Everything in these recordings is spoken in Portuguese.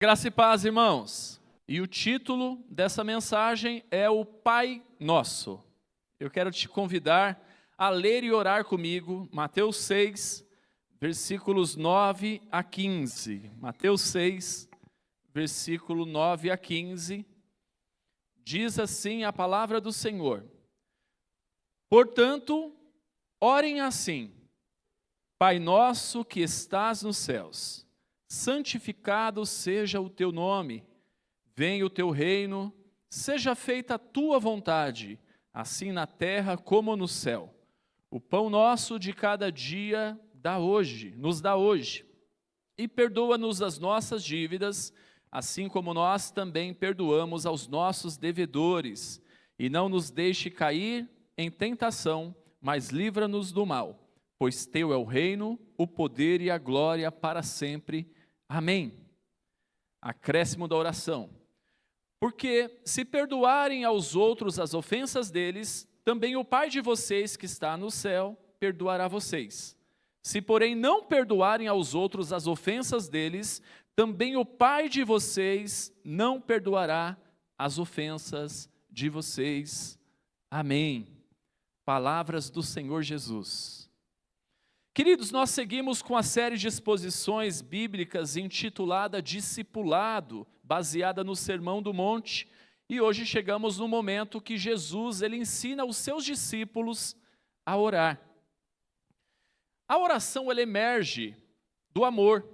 Graça e paz, irmãos. E o título dessa mensagem é o Pai Nosso. Eu quero te convidar a ler e orar comigo Mateus 6, versículos 9 a 15. Mateus 6, versículo 9 a 15. Diz assim a palavra do Senhor: Portanto, orem assim: Pai nosso que estás nos céus, santificado seja o teu nome, venha o teu reino, seja feita a tua vontade, assim na terra como no céu. O pão nosso de cada dia nos dá hoje, e perdoa-nos as nossas dívidas, assim como nós também perdoamos aos nossos devedores, e não nos deixe cair em tentação, mas livra-nos do mal, pois teu é o reino, o poder e a glória para sempre. Amém. Acréscimo da oração. Porque se perdoarem aos outros as ofensas deles, também o Pai de vocês que está no céu perdoará vocês. Se, porém, não perdoarem aos outros as ofensas deles, também o Pai de vocês não perdoará as ofensas de vocês. Amém. Palavras do Senhor Jesus. Queridos, nós seguimos com a série de exposições bíblicas intitulada Discipulado, baseada no Sermão do Monte, e hoje chegamos no momento que Jesus ele ensina os seus discípulos a orar. A oração ela emerge do amor.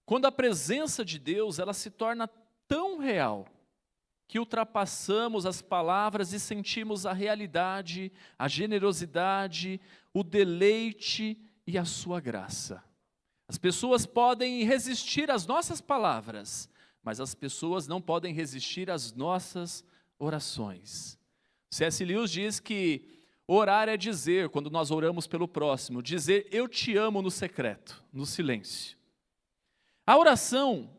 Quando a presença de Deus ela se torna tão real que ultrapassamos as palavras e sentimos a realidade, a generosidade, o deleite e a sua graça. As pessoas podem resistir às nossas palavras, mas as pessoas não podem resistir às nossas orações. C.S. Lewis diz que orar é dizer, quando nós oramos pelo próximo, dizer eu te amo no secreto, no silêncio. A oração,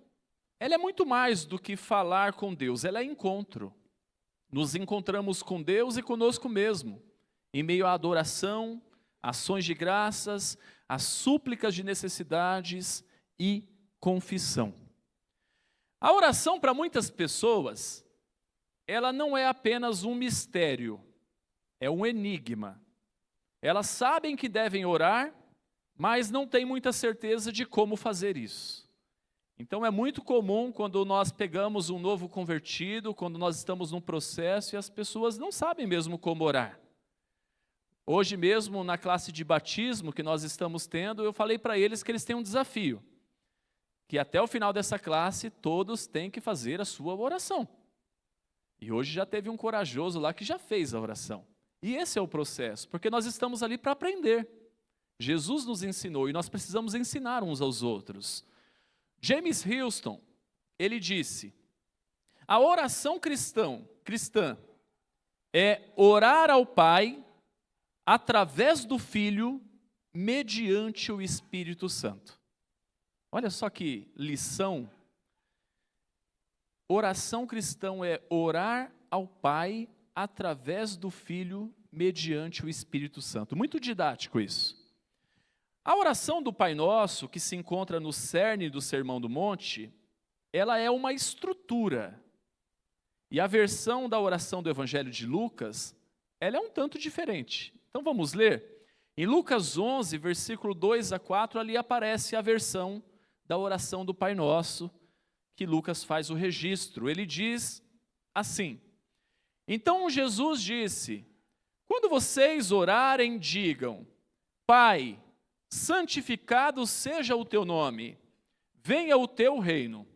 ela é muito mais do que falar com Deus, ela é encontro. Nos encontramos com Deus e conosco mesmo, em meio à adoração, ações de graças, as súplicas de necessidades e confissão. A oração para muitas pessoas, ela não é apenas um mistério, é um enigma. Elas sabem que devem orar, mas não têm muita certeza de como fazer isso. Então é muito comum quando nós pegamos um novo convertido, quando nós estamos num processo e as pessoas não sabem mesmo como orar. Hoje mesmo, na classe de batismo que nós estamos tendo, eu falei para eles que eles têm um desafio, que até o final dessa classe todos têm que fazer a sua oração. E hoje já teve um corajoso lá que já fez a oração. E esse é o processo, porque nós estamos ali para aprender. Jesus nos ensinou e nós precisamos ensinar uns aos outros. James Houston, ele disse: a oração cristã é orar ao Pai através do Filho, mediante o Espírito Santo. Olha só que lição. Oração cristã é orar ao Pai através do Filho, mediante o Espírito Santo. Muito didático isso. A oração do Pai Nosso, que se encontra no cerne do Sermão do Monte, ela é uma estrutura. E a versão da oração do Evangelho de Lucas, ela é um tanto diferente. Então vamos ler? Em Lucas 11, versículo 2 a 4, ali aparece a versão da oração do Pai Nosso, que Lucas faz o registro. Ele diz assim: Então Jesus disse, quando vocês orarem, digam, Pai, santificado seja o teu nome, venha o teu reino.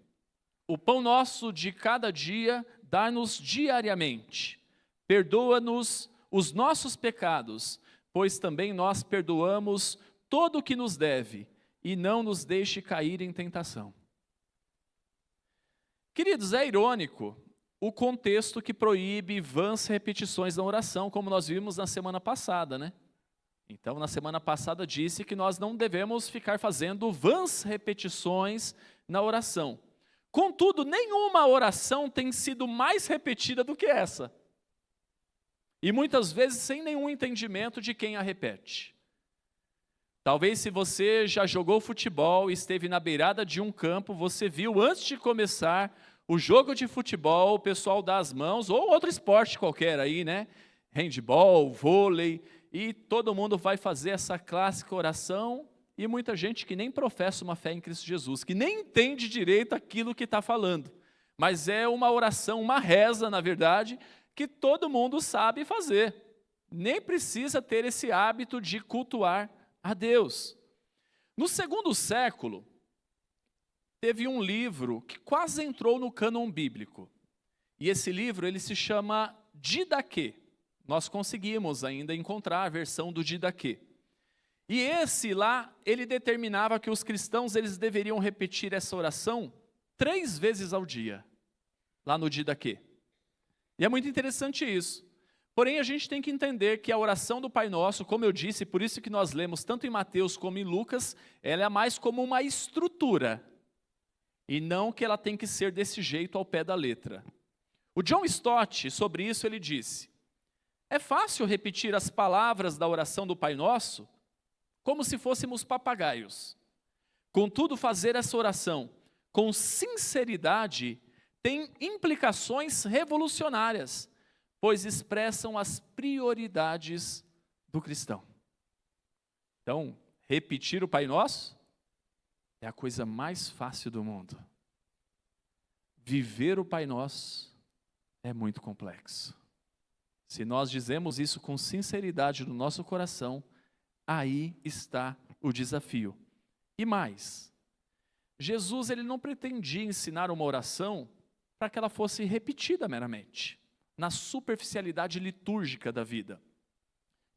O pão nosso de cada dia dá-nos diariamente. Perdoa-nos os nossos pecados, pois também nós perdoamos todo o que nos deve, e não nos deixe cair em tentação. Queridos, é irônico o contexto que proíbe vãs repetições na oração, como nós vimos na semana passada, né? Então, na semana passada disse que nós não devemos ficar fazendo vãs repetições na oração. Contudo, nenhuma oração tem sido mais repetida do que essa. E muitas vezes sem nenhum entendimento de quem a repete. Talvez se você já jogou futebol e esteve na beirada de um campo, você viu antes de começar o jogo de futebol, o pessoal dá as mãos, ou outro esporte qualquer aí, né? Handball, vôlei, e todo mundo vai fazer essa clássica oração, e muita gente que nem professa uma fé em Cristo Jesus, que nem entende direito aquilo que está falando. Mas é uma oração, uma reza, na verdade, que todo mundo sabe fazer. Nem precisa ter esse hábito de cultuar a Deus. No segundo século, teve um livro que quase entrou no cânon bíblico. E esse livro, ele se chama Didaquê. Nós conseguimos ainda encontrar a versão do Didaquê. E esse lá, ele determinava que os cristãos eles deveriam repetir essa oração 3 vezes ao dia, lá no Didaquê. E é muito interessante isso. Porém, a gente tem que entender que a oração do Pai Nosso, como eu disse, por isso que nós lemos tanto em Mateus como em Lucas, ela é mais como uma estrutura, e não que ela tem que ser desse jeito ao pé da letra. O John Stott, sobre isso, ele disse: é fácil repetir as palavras da oração do Pai Nosso como se fôssemos papagaios. Contudo, fazer essa oração com sinceridade tem implicações revolucionárias, pois expressam as prioridades do cristão. Então, repetir o Pai Nosso é a coisa mais fácil do mundo. Viver o Pai Nosso é muito complexo. Se nós dizemos isso com sinceridade no nosso coração, aí está o desafio. E mais, Jesus ele não pretendia ensinar uma oração para que ela fosse repetida meramente, na superficialidade litúrgica da vida,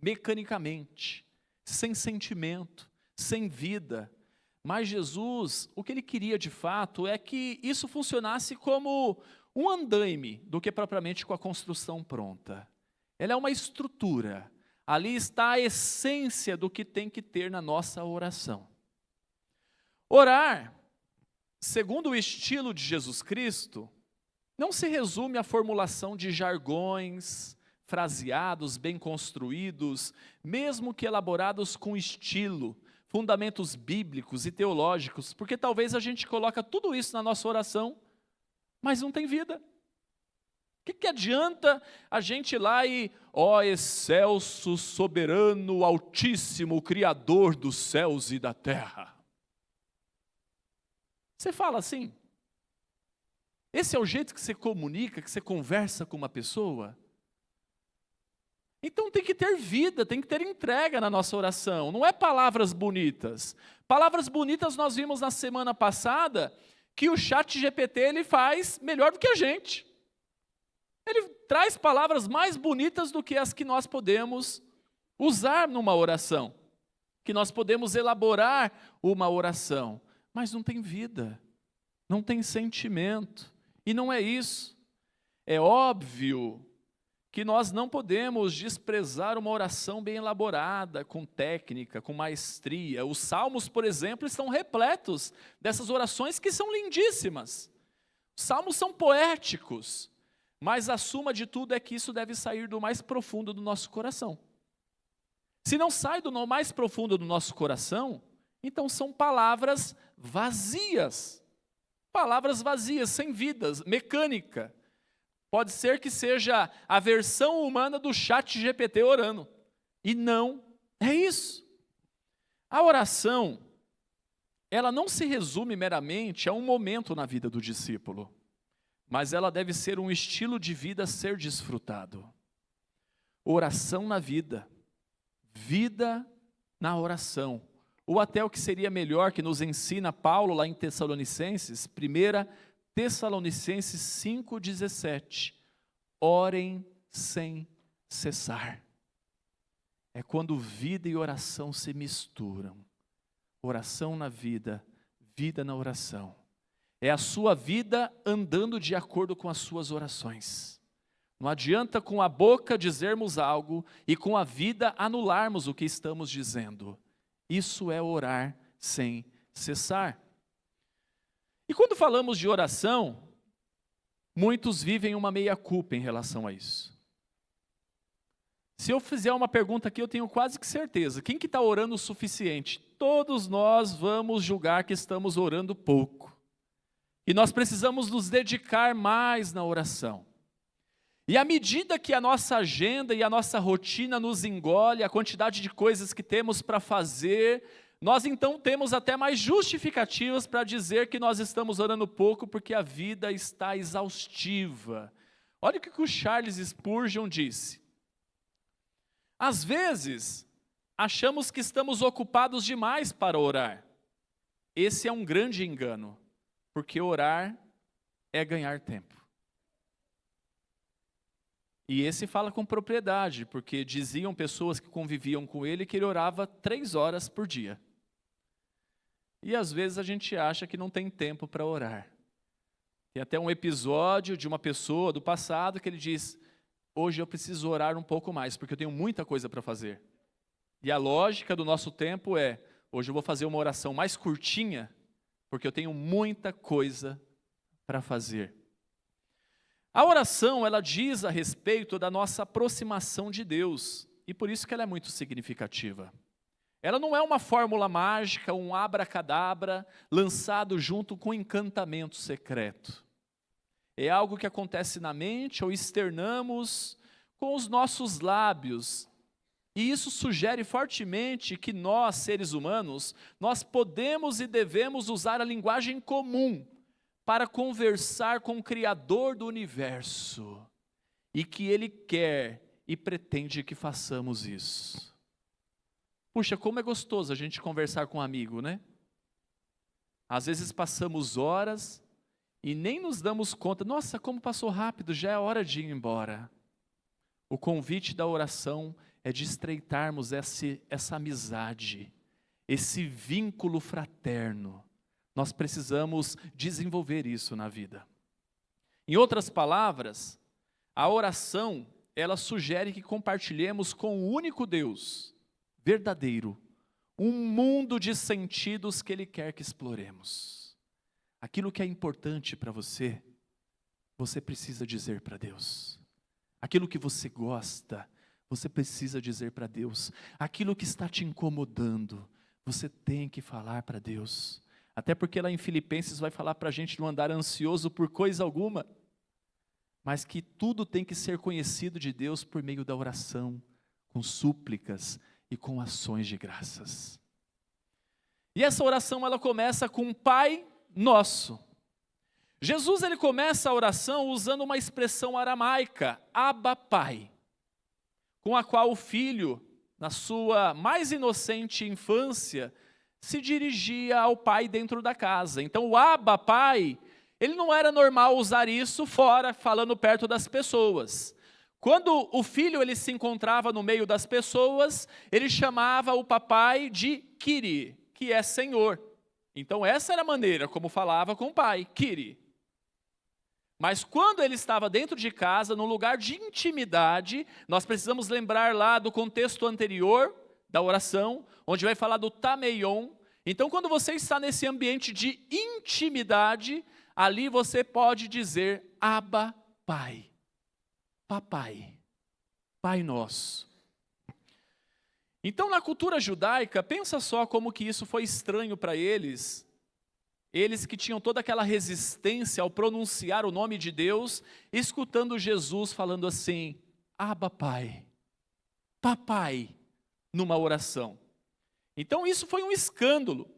mecanicamente, sem sentimento, sem vida. Mas Jesus, o que ele queria de fato é que isso funcionasse como um andaime, do que propriamente com a construção pronta. Ela é uma estrutura, ali está a essência do que tem que ter na nossa oração. Orar, segundo o estilo de Jesus Cristo, não se resume à formulação de jargões, fraseados bem construídos, mesmo que elaborados com estilo, fundamentos bíblicos e teológicos, porque talvez a gente coloca tudo isso na nossa oração, mas não tem vida. O que adianta a gente ir lá e, ó excelso, soberano, altíssimo, criador dos céus e da terra? Você fala assim? Esse é o jeito que você comunica, que você conversa com uma pessoa? Então tem que ter vida, tem que ter entrega na nossa oração. Não é palavras bonitas. Palavras bonitas nós vimos na semana passada que o ChatGPT ele faz melhor do que a gente. Ele traz palavras mais bonitas do que as que nós podemos usar numa oração, que nós podemos elaborar uma oração, mas não tem vida, não tem sentimento. E não é isso. É óbvio que nós não podemos desprezar uma oração bem elaborada, com técnica, com maestria. Os salmos, por exemplo, estão repletos dessas orações que são lindíssimas. Os salmos são poéticos, mas a suma de tudo é que isso deve sair do mais profundo do nosso coração. Se não sai do mais profundo do nosso coração, então são palavras vazias. Palavras vazias, sem vidas, mecânica. Pode ser que seja a versão humana do ChatGPT orando. E não é isso. A oração, ela não se resume meramente a um momento na vida do discípulo, mas ela deve ser um estilo de vida a ser desfrutado. Oração na vida, vida na oração. Ou até o que seria melhor, que nos ensina Paulo lá em Tessalonicenses, 1 Tessalonicenses 5,17. Orem sem cessar. É quando vida e oração se misturam. Oração na vida, vida na oração. É a sua vida andando de acordo com as suas orações. Não adianta com a boca dizermos algo e com a vida anularmos o que estamos dizendo. Isso é orar sem cessar. E quando falamos de oração, muitos vivem uma meia-culpa em relação a isso. Se eu fizer uma pergunta aqui, eu tenho quase que certeza. Quem que está orando o suficiente? Todos nós vamos julgar que estamos orando pouco. E nós precisamos nos dedicar mais na oração. E à medida que a nossa agenda e a nossa rotina nos engole, a quantidade de coisas que temos para fazer, nós então temos até mais justificativas para dizer que nós estamos orando pouco porque a vida está exaustiva. Olha o que o Charles Spurgeon disse. Às vezes, achamos que estamos ocupados demais para orar. Esse é um grande engano, porque orar é ganhar tempo. E esse fala com propriedade, porque diziam pessoas que conviviam com ele que ele orava 3 horas por dia. E às vezes a gente acha que não tem tempo para orar. Tem até um episódio de uma pessoa do passado que ele diz: hoje eu preciso orar um pouco mais, porque eu tenho muita coisa para fazer. E a lógica do nosso tempo é: hoje eu vou fazer uma oração mais curtinha, porque eu tenho muita coisa para fazer. A oração, ela diz a respeito da nossa aproximação de Deus, e por isso que ela é muito significativa. Ela não é uma fórmula mágica, um abracadabra, lançado junto com um encantamento secreto. É algo que acontece na mente ou externamos com os nossos lábios. E isso sugere fortemente que nós, seres humanos, nós podemos e devemos usar a linguagem comum para conversar com o Criador do universo, e que Ele quer e pretende que façamos isso. Puxa, como é gostoso a gente conversar com um amigo, né? Às vezes passamos horas e nem nos damos conta. Nossa, como passou rápido, já é hora de ir embora. O convite da oração é de estreitarmos essa amizade, esse vínculo fraterno. Nós precisamos desenvolver isso na vida. Em outras palavras, a oração, ela sugere que compartilhemos com o único Deus verdadeiro, um mundo de sentidos que Ele quer que exploremos. Aquilo que é importante para você, você precisa dizer para Deus. Aquilo que você gosta, você precisa dizer para Deus. Aquilo que está te incomodando, você tem que falar para Deus. Até porque lá em Filipenses vai falar para a gente não andar ansioso por coisa alguma, mas que tudo tem que ser conhecido de Deus por meio da oração, com súplicas e com ações de graças. E essa oração, ela começa com Pai Nosso. Jesus, ele começa a oração usando uma expressão aramaica, Abba Pai, com a qual o filho, na sua mais inocente infância, se dirigia ao pai dentro da casa. Então o Abba Pai, ele não era normal usar isso fora, falando perto das pessoas. Quando o filho ele se encontrava no meio das pessoas, ele chamava o papai de Kyrie, que é Senhor. Então essa era a maneira como falava com o pai, Kyrie. Mas quando ele estava dentro de casa, num lugar de intimidade, nós precisamos lembrar lá do contexto anterior da oração, onde vai falar do tameion. Então quando você está nesse ambiente de intimidade, ali você pode dizer Abba Pai. Papai, Pai Nosso. Então, na cultura judaica, pensa só como que isso foi estranho para eles que tinham toda aquela resistência ao pronunciar o nome de Deus, escutando Jesus falando assim, Abba Pai, Papai, numa oração. Então, isso foi um escândalo,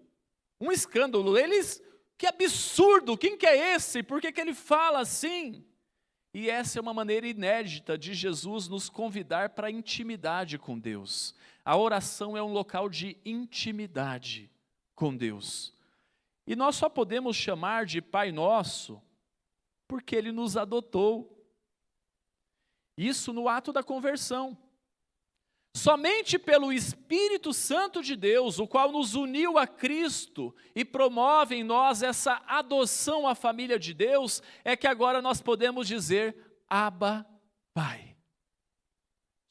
que absurdo, quem que é esse? Por que ele fala assim? E essa é uma maneira inédita de Jesus nos convidar para a intimidade com Deus. A oração é um local de intimidade com Deus. E nós só podemos chamar de Pai Nosso porque Ele nos adotou. Isso no ato da conversão. Somente pelo Espírito Santo de Deus, o qual nos uniu a Cristo e promove em nós essa adoção à família de Deus, é que agora nós podemos dizer, Abba, Pai.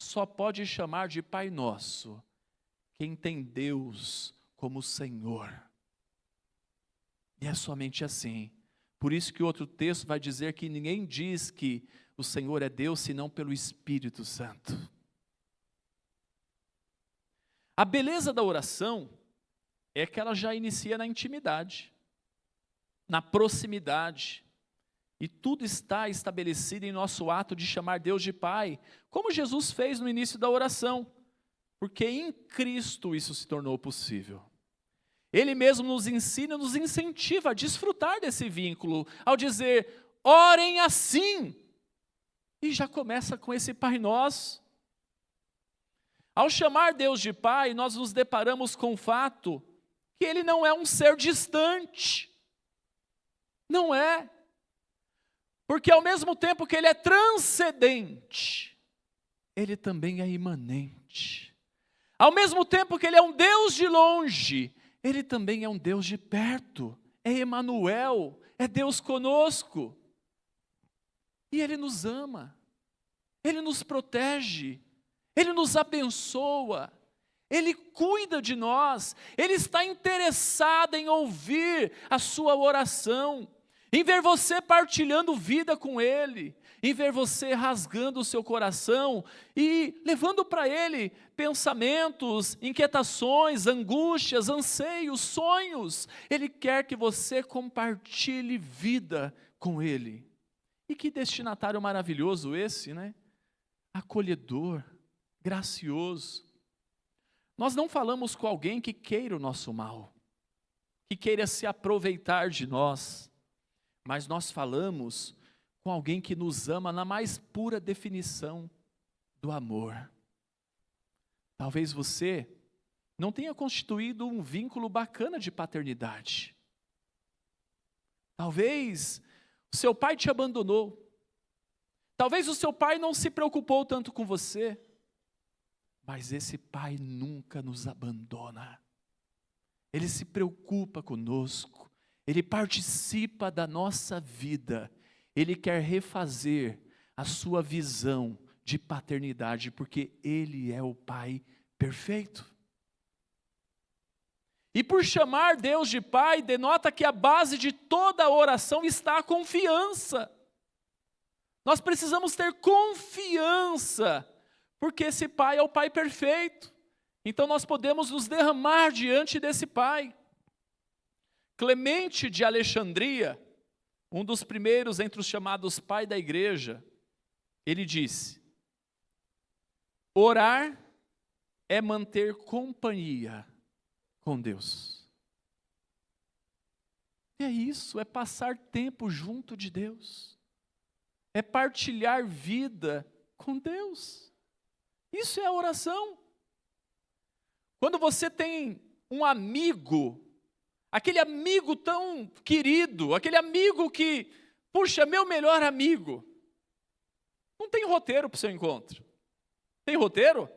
Só pode chamar de Pai Nosso quem tem Deus como Senhor. E é somente assim. Por isso que outro texto vai dizer que ninguém diz que o Senhor é Deus, senão pelo Espírito Santo. A beleza da oração é que ela já inicia na intimidade, na proximidade. E tudo está estabelecido em nosso ato de chamar Deus de Pai, como Jesus fez no início da oração, porque em Cristo isso se tornou possível. Ele mesmo nos ensina, nos incentiva a desfrutar desse vínculo, ao dizer, orem assim. E já começa com esse Pai Nosso. Ao chamar Deus de Pai, nós nos deparamos com o fato que Ele não é um ser distante. Não é. Porque ao mesmo tempo que Ele é transcendente, Ele também é imanente. Ao mesmo tempo que Ele é um Deus de longe, Ele também é um Deus de perto. É Emanuel, é Deus conosco. E Ele nos ama, Ele nos protege, Ele nos abençoa, Ele cuida de nós, Ele está interessado em ouvir a sua oração, em ver você partilhando vida com Ele, em ver você rasgando o seu coração e levando para Ele pensamentos, inquietações, angústias, anseios, sonhos. Ele quer que você compartilhe vida com Ele. E que destinatário maravilhoso esse, né? Acolhedor, gracioso. Nós não falamos com alguém que queira o nosso mal, que queira se aproveitar de nós, mas nós falamos com alguém que nos ama na mais pura definição do amor. Talvez você não tenha constituído um vínculo bacana de paternidade. Talvez o seu pai te abandonou. Talvez o seu pai não se preocupou tanto com você. Mas esse Pai nunca nos abandona. Ele se preocupa conosco. Ele participa da nossa vida. Ele quer refazer a sua visão de paternidade, porque Ele é o Pai perfeito. E por chamar Deus de Pai, denota que a base de toda a oração está a confiança. Nós precisamos ter confiança, porque esse Pai é o Pai perfeito. Então nós podemos nos derramar diante desse Pai. Clemente de Alexandria, um dos primeiros entre os chamados pai da igreja, ele disse: orar é manter companhia com Deus. É isso, é passar tempo junto de Deus. É partilhar vida com Deus. Isso é a oração. Quando você tem um amigo, aquele amigo tão querido, aquele amigo que, puxa, meu melhor amigo, não tem roteiro para o seu encontro. Tem roteiro?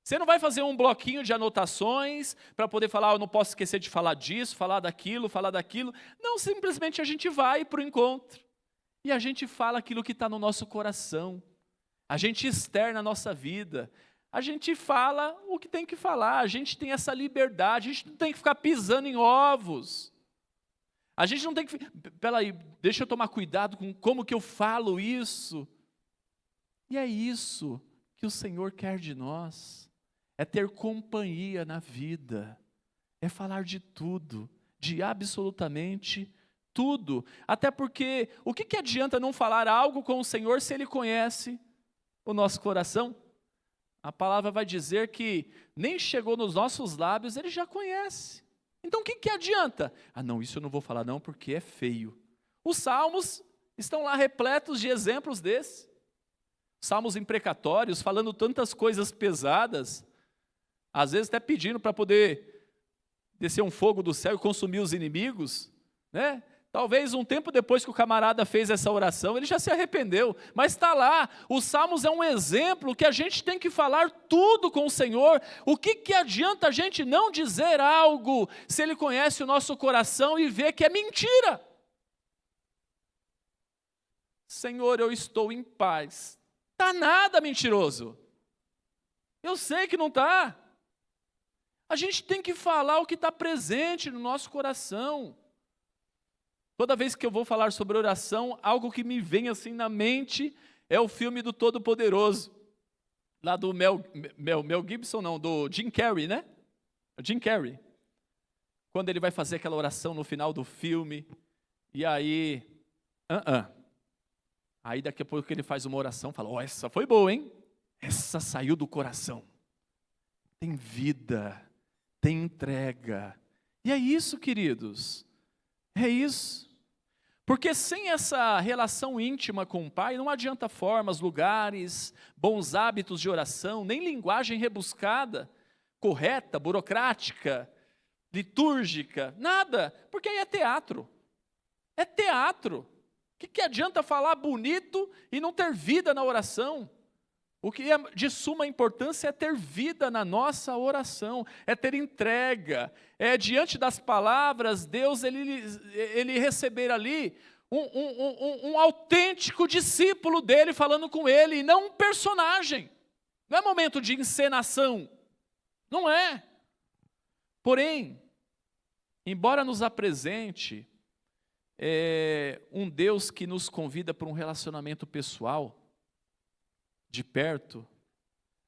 Você não vai fazer um bloquinho de anotações para poder falar, eu não posso esquecer de falar disso, falar daquilo. Não, simplesmente a gente vai para o encontro. E a gente fala aquilo que está no nosso coração. A gente externa a nossa vida. A gente fala o que tem que falar. A gente tem essa liberdade. A gente não tem que ficar pisando em ovos. A gente não tem que... Peraí, deixa eu tomar cuidado com como que eu falo isso. E é isso que o Senhor quer de nós. É ter companhia na vida. É falar de tudo. De absolutamente tudo. Até porque, o que adianta não falar algo com o Senhor se Ele conhece o nosso coração? A palavra vai dizer que nem chegou nos nossos lábios, Ele já conhece. Então o que adianta? Ah não, isso eu não vou falar não porque é feio. Os salmos estão lá repletos de exemplos desses. Salmos imprecatórios, falando tantas coisas pesadas, às vezes até pedindo para poder descer um fogo do céu e consumir os inimigos, né? Talvez um tempo depois que o camarada fez essa oração, ele já se arrependeu, mas está lá. Os Salmos é um exemplo que a gente tem que falar tudo com o Senhor. O que adianta a gente não dizer algo se Ele conhece o nosso coração e vê que é mentira? Senhor, eu estou em paz. Está nada, mentiroso. Eu sei que não está. A gente tem que falar o que está presente no nosso coração. Toda vez que eu vou falar sobre oração, algo que me vem assim na mente é o filme do Todo-Poderoso. lá do Mel Gibson, não, do Jim Carrey, né? Jim Carrey. Quando ele vai fazer aquela oração no final do filme, e aí, aí daqui a pouco ele faz uma oração, fala, essa foi boa, hein? Essa saiu do coração. Tem vida, tem entrega. E é isso, queridos, é isso. Porque sem essa relação íntima com o Pai, não adianta formas, lugares, bons hábitos de oração, nem linguagem rebuscada, correta, burocrática, litúrgica, nada, porque aí é teatro. É teatro. O que adianta falar bonito e não ter vida na oração? O que é de suma importância é ter vida na nossa oração, é ter entrega, é diante das palavras, Deus, ele receber ali um autêntico discípulo dele falando com ele, e não um personagem. Não é momento de encenação, não é. Porém, embora nos apresente um Deus que nos convida para um relacionamento pessoal, de perto,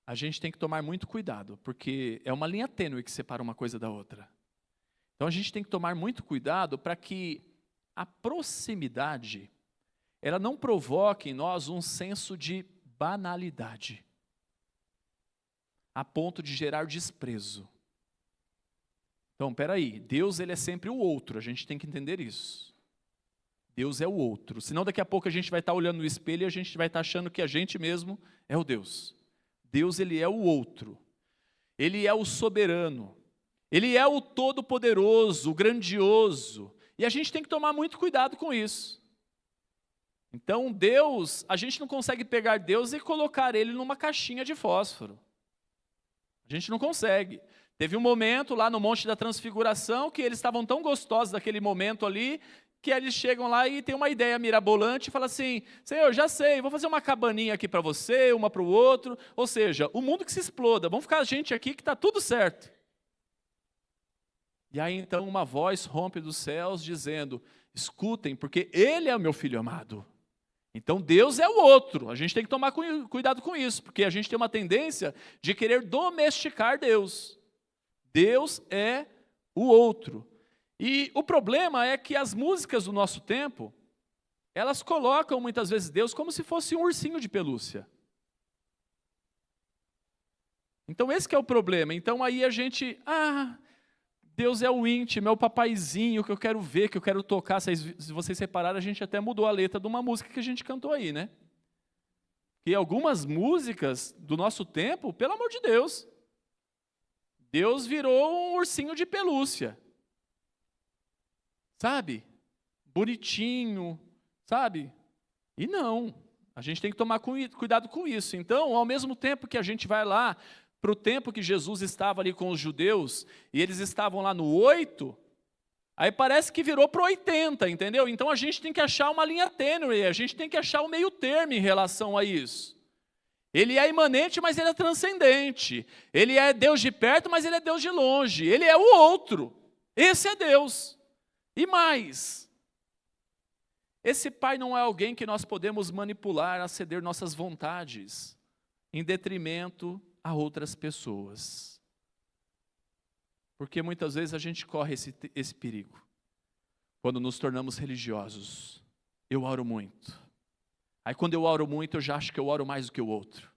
a gente tem que tomar muito cuidado, porque é uma linha tênue que separa uma coisa da outra. Então a gente tem que tomar muito cuidado para que a proximidade, ela não provoque em nós um senso de banalidade, a ponto de gerar desprezo. Então, peraí, Deus ele é sempre o outro, a gente tem que entender isso. Deus é o outro, senão daqui a pouco a gente vai estar olhando no espelho e a gente vai estar achando que a gente mesmo é o Deus. Deus ele é o outro, ele é o soberano, ele é o todo-poderoso, o grandioso, e a gente tem que tomar muito cuidado com isso. Então Deus, a gente não consegue pegar Deus e colocar ele numa caixinha de fósforo, a gente não consegue. Teve um momento lá no Monte da Transfiguração que eles estavam tão gostosos daquele momento ali, que eles chegam lá e tem uma ideia mirabolante e falam assim, Senhor, já sei, vou fazer uma cabaninha aqui para você, uma para o outro, ou seja, o mundo que se exploda, vamos ficar a gente aqui que está tudo certo. E aí então uma voz rompe dos céus dizendo, escutem, porque ele é o meu filho amado. Então Deus é o outro, a gente tem que tomar cuidado com isso, porque a gente tem uma tendência de querer domesticar Deus. Deus é o outro. E o problema é que as músicas do nosso tempo, elas colocam muitas vezes Deus como se fosse um ursinho de pelúcia. Então esse que é o problema. Então aí a gente, Deus é o íntimo, é o papaizinho que eu quero ver, que eu quero tocar. Se vocês repararam, a gente até mudou a letra de uma música que a gente cantou aí, né? E algumas músicas do nosso tempo, pelo amor de Deus, Deus virou um ursinho de pelúcia. Sabe? Bonitinho, sabe? E não, a gente tem que tomar cuidado com isso. Então, ao mesmo tempo que a gente vai lá, para o tempo que Jesus estava ali com os judeus, e eles estavam lá no 8, aí parece que virou para o 80, entendeu? Então a gente tem que achar uma linha tênue, a gente tem que achar o meio termo em relação a isso. Ele é imanente, mas ele é transcendente. Ele é Deus de perto, mas ele é Deus de longe. Ele é o outro. Esse é Deus. E mais, esse Pai não é alguém que nós podemos manipular a ceder nossas vontades em detrimento a outras pessoas. Porque muitas vezes a gente corre esse perigo. Quando nos tornamos religiosos, eu oro muito. Aí quando eu oro muito, eu já acho que eu oro mais do que o outro.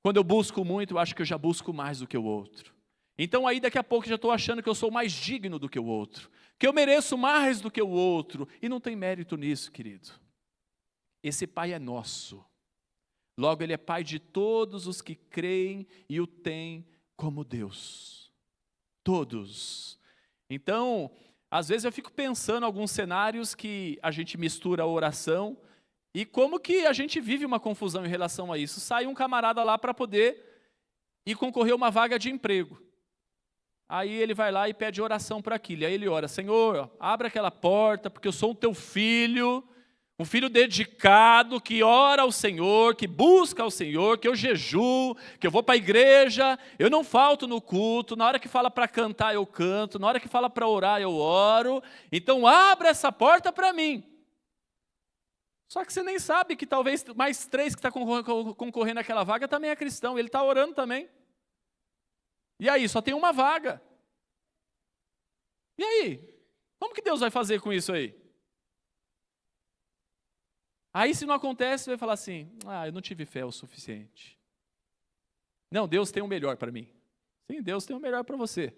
Quando eu busco muito, eu acho que eu já busco mais do que o outro. Então aí daqui a pouco eu já estou achando que eu sou mais digno do que o outro, que eu mereço mais do que o outro, e não tem mérito nisso, querido. Esse Pai é nosso, logo Ele é Pai de todos os que creem e o têm como Deus, todos. Então, às vezes eu fico pensando em alguns cenários que a gente mistura a oração, e como que a gente vive uma confusão em relação a isso. Sai um camarada lá para poder ir concorrer a uma vaga de emprego. Aí ele vai lá e pede oração para aquilo. Aí ele ora, Senhor, abre aquela porta, porque eu sou um teu filho, um filho dedicado, que ora ao Senhor, que busca ao Senhor, que eu jejuo, que eu vou para a igreja, eu não falto no culto, na hora que fala para cantar eu canto, na hora que fala para orar eu oro, então abre essa porta para mim. Só que você nem sabe que talvez mais 3 que está concorrendo àquela vaga também é cristão. Ele está orando também. E aí, só tem uma vaga. E aí? Como que Deus vai fazer com isso aí? Aí, se não acontece, você vai falar assim, eu não tive fé o suficiente. Não, Deus tem o melhor para mim. Sim, Deus tem o melhor para você.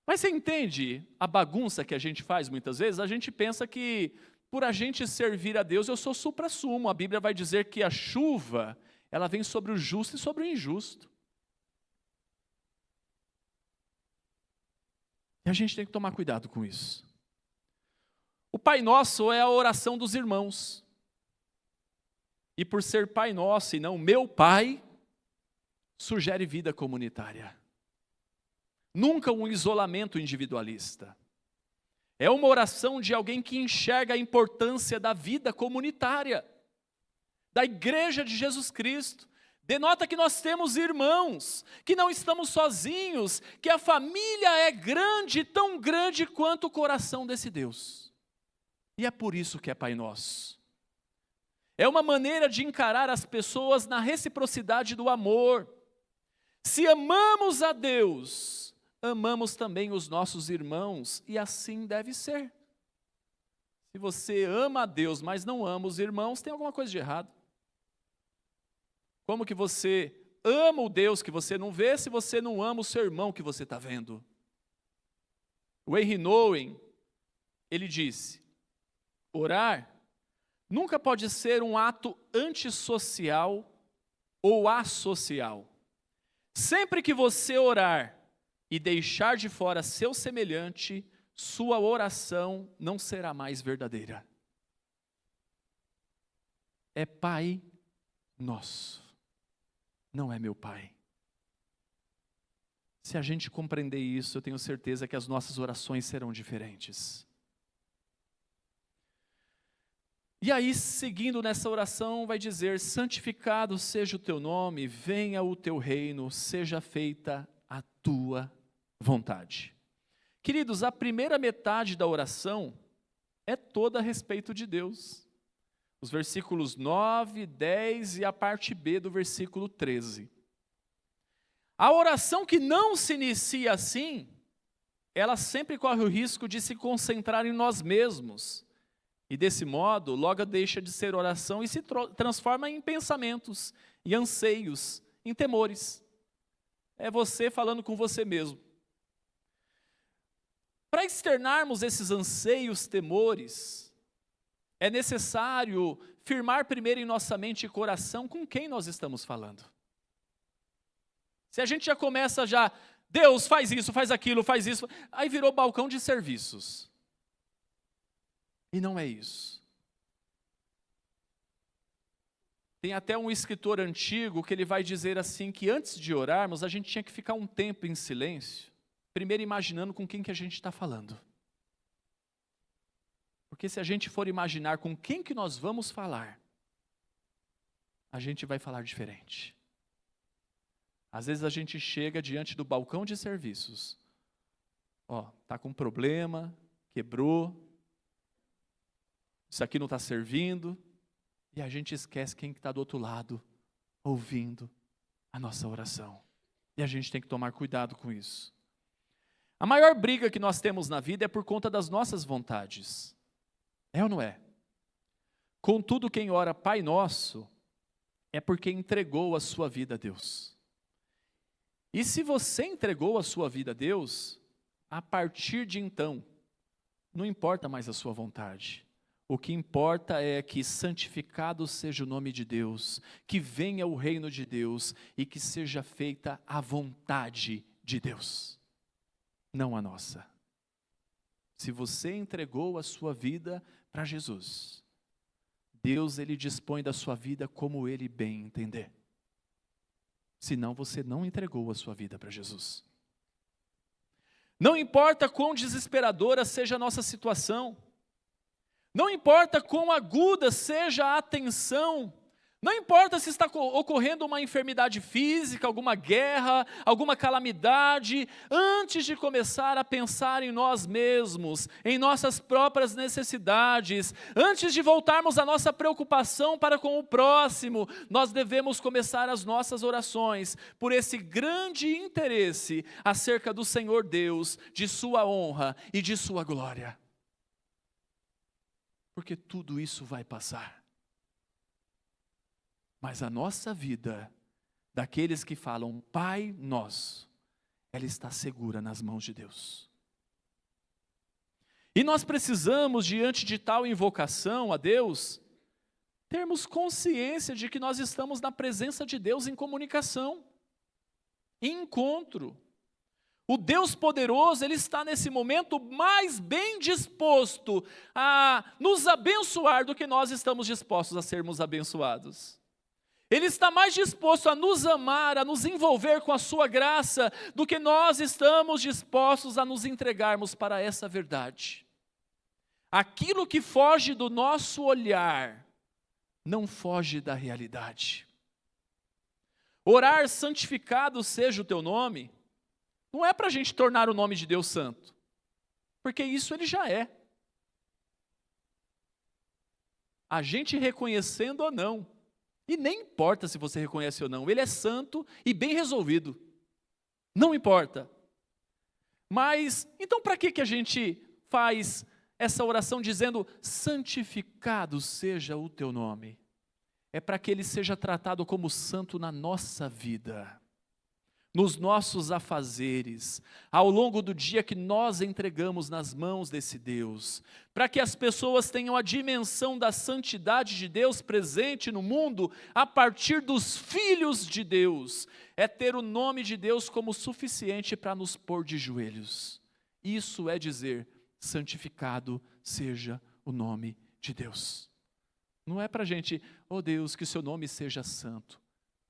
Mas você entende a bagunça que a gente faz muitas vezes? A gente pensa que por a gente servir a Deus, eu sou supra-sumo. A Bíblia vai dizer que a chuva, ela vem sobre o justo e sobre o injusto. E a gente tem que tomar cuidado com isso. O Pai Nosso é a oração dos irmãos. E por ser Pai Nosso e não meu Pai, sugere vida comunitária. Nunca um isolamento individualista. É uma oração de alguém que enxerga a importância da vida comunitária, da Igreja de Jesus Cristo. Denota que nós temos irmãos, que não estamos sozinhos, que a família é grande, tão grande quanto o coração desse Deus. E é por isso que é Pai Nosso. É uma maneira de encarar as pessoas na reciprocidade do amor. Se amamos a Deus, amamos também os nossos irmãos, e assim deve ser. Se você ama a Deus, mas não ama os irmãos, tem alguma coisa de errado. Como que você ama o Deus que você não vê, se você não ama o seu irmão que você está vendo? O Henry Nouwen, ele disse, orar nunca pode ser um ato antissocial ou asocial. Sempre que você orar e deixar de fora seu semelhante, sua oração não será mais verdadeira. É Pai Nosso, não é meu Pai. Se a gente compreender isso, eu tenho certeza que as nossas orações serão diferentes. E aí, seguindo nessa oração, vai dizer, santificado seja o teu nome, venha o teu reino, seja feita a tua vontade. Queridos, a primeira metade da oração é toda a respeito de Deus. Os versículos 9, 10 e a parte B do versículo 13. A oração que não se inicia assim, ela sempre corre o risco de se concentrar em nós mesmos. E desse modo, logo deixa de ser oração e se transforma em pensamentos, em anseios, em temores. É você falando com você mesmo. Para externarmos esses anseios, temores, é necessário firmar primeiro em nossa mente e coração com quem nós estamos falando. Se a gente já começa Deus faz isso, faz aquilo, faz isso, aí virou balcão de serviços. E não é isso. Tem até um escritor antigo que ele vai dizer assim, que antes de orarmos, a gente tinha que ficar um tempo em silêncio, primeiro imaginando com quem que a gente está falando. Porque se a gente for imaginar com quem que nós vamos falar, a gente vai falar diferente. Às vezes a gente chega diante do balcão de serviços, está com problema, quebrou, isso aqui não está servindo, e a gente esquece quem está do outro lado, ouvindo a nossa oração. E a gente tem que tomar cuidado com isso. A maior briga que nós temos na vida é por conta das nossas vontades. É ou não é? Contudo, quem ora Pai Nosso, é porque entregou a sua vida a Deus. E se você entregou a sua vida a Deus, a partir de então, não importa mais a sua vontade. O que importa é que santificado seja o nome de Deus, que venha o reino de Deus e que seja feita a vontade de Deus, não a nossa. Se você entregou a sua vida para Jesus, Deus ele dispõe da sua vida como ele bem entender. Senão você não entregou a sua vida para Jesus. Não importa quão desesperadora seja a nossa situação, não importa quão aguda seja a tensão, Não importa se está ocorrendo uma enfermidade física, alguma guerra, alguma calamidade, antes de começar a pensar em nós mesmos, em nossas próprias necessidades, antes de voltarmos a nossa preocupação para com o próximo, nós devemos começar as nossas orações por esse grande interesse acerca do Senhor Deus, de sua honra e de sua glória. Porque tudo isso vai passar. Mas a nossa vida, daqueles que falam Pai Nosso, ela está segura nas mãos de Deus. E nós precisamos, diante de tal invocação a Deus, termos consciência de que nós estamos na presença de Deus em comunicação, em encontro. O Deus poderoso, Ele está nesse momento mais bem disposto a nos abençoar do que nós estamos dispostos a sermos abençoados. Ele está mais disposto a nos amar, a nos envolver com a sua graça, do que nós estamos dispostos a nos entregarmos para essa verdade. Aquilo que foge do nosso olhar, não foge da realidade. Orar santificado seja o teu nome, não é para a gente tornar o nome de Deus santo, porque isso Ele já é. A gente reconhecendo ou não, e nem importa se você reconhece ou não, Ele é santo e bem resolvido. Não importa. Mas, então para que a gente faz essa oração dizendo, santificado seja o teu nome? É para que Ele seja tratado como santo na nossa vida, nos nossos afazeres, ao longo do dia que nós entregamos nas mãos desse Deus, para que as pessoas tenham a dimensão da santidade de Deus presente no mundo, a partir dos filhos de Deus, é ter o nome de Deus como suficiente para nos pôr de joelhos. Isso é dizer, santificado seja o nome de Deus. Não é para a gente, oh Deus, que o seu nome seja santo,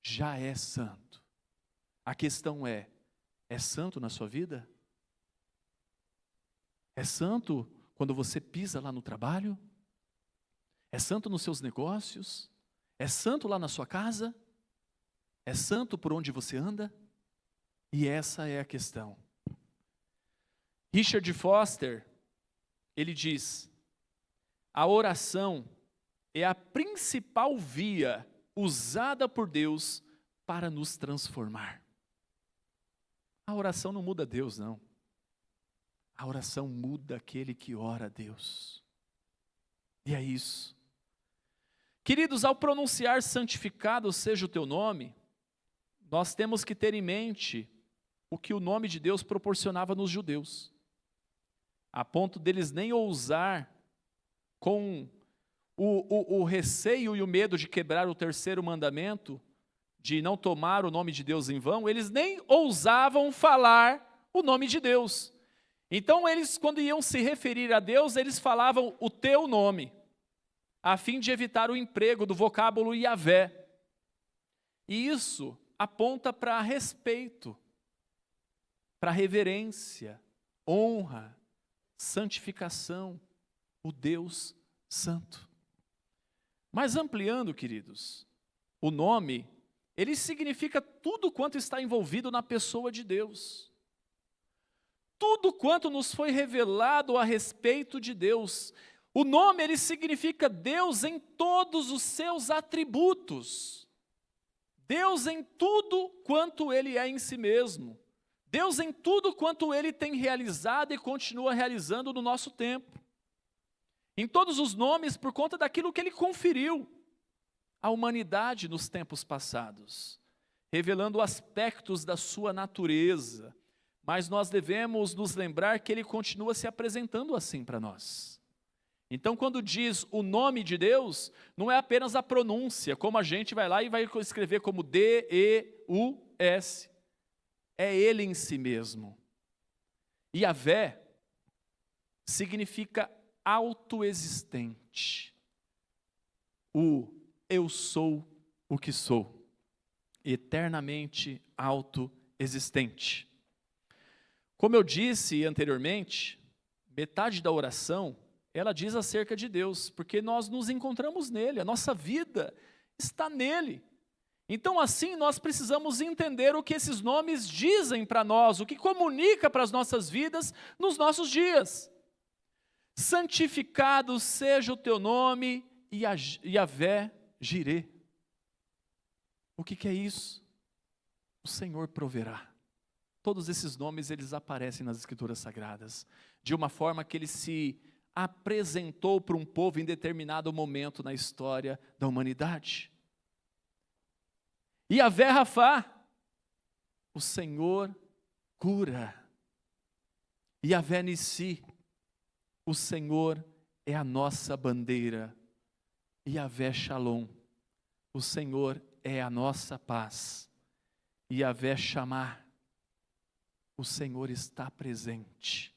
já é santo. A questão é santo na sua vida? É santo quando você pisa lá no trabalho? É santo nos seus negócios? É santo lá na sua casa? É santo por onde você anda? E essa é a questão. Richard Foster, ele diz, a oração é a principal via usada por Deus para nos transformar. A oração não muda Deus, não. A oração muda aquele que ora a Deus. E é isso. Queridos, ao pronunciar santificado seja o teu nome, nós temos que ter em mente o que o nome de Deus proporcionava nos judeus, a ponto deles nem ousar, com o receio e o medo de quebrar o terceiro mandamento, de não tomar o nome de Deus em vão, eles nem ousavam falar o nome de Deus. Então eles, quando iam se referir a Deus, eles falavam o teu nome, a fim de evitar o emprego do vocábulo Yahvé. E isso aponta para respeito, para reverência, honra, santificação, o Deus Santo. Mas ampliando, queridos, o nome, ele significa tudo quanto está envolvido na pessoa de Deus. Tudo quanto nos foi revelado a respeito de Deus. O nome, ele significa Deus em todos os seus atributos. Deus em tudo quanto Ele é em si mesmo. Deus em tudo quanto Ele tem realizado e continua realizando no nosso tempo. Em todos os nomes, por conta daquilo que Ele conferiu à humanidade nos tempos passados, revelando aspectos da sua natureza, mas nós devemos nos lembrar que Ele continua se apresentando assim para nós. Então, quando diz o nome de Deus, não é apenas a pronúncia, como a gente vai lá e vai escrever como D-E-U-S. É Ele em si mesmo. Yahvé significa autoexistente. O eu sou o que sou, eternamente autoexistente. Como eu disse anteriormente, metade da oração, ela diz acerca de Deus, porque nós nos encontramos nele, a nossa vida está nele. Então, assim, nós precisamos entender o que esses nomes dizem para nós, o que comunica para as nossas vidas nos nossos dias. Santificado seja o teu nome, Yahvé Jireh. O que é isso? O Senhor proverá. Todos esses nomes, eles aparecem nas Escrituras Sagradas, de uma forma que ele se apresentou para um povo em determinado momento na história da humanidade. Yahvé Rafá, o Senhor cura. Yahvé Nissi, o Senhor é a nossa bandeira. Yahvé Shalom, o Senhor é a nossa paz. Yahvé Shammah, o Senhor está presente.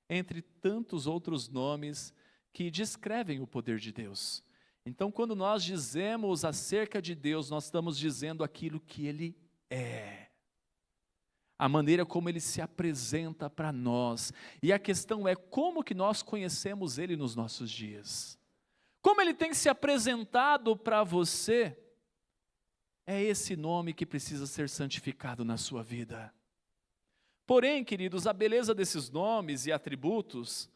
Entre tantos outros nomes que descrevem o poder de Deus. Então, quando nós dizemos acerca de Deus, nós estamos dizendo aquilo que Ele é. A maneira como Ele se apresenta para nós. E a questão é como que nós conhecemos Ele nos nossos dias. Como Ele tem se apresentado para você, é esse nome que precisa ser santificado na sua vida. Porém, queridos, a beleza desses nomes e atributos,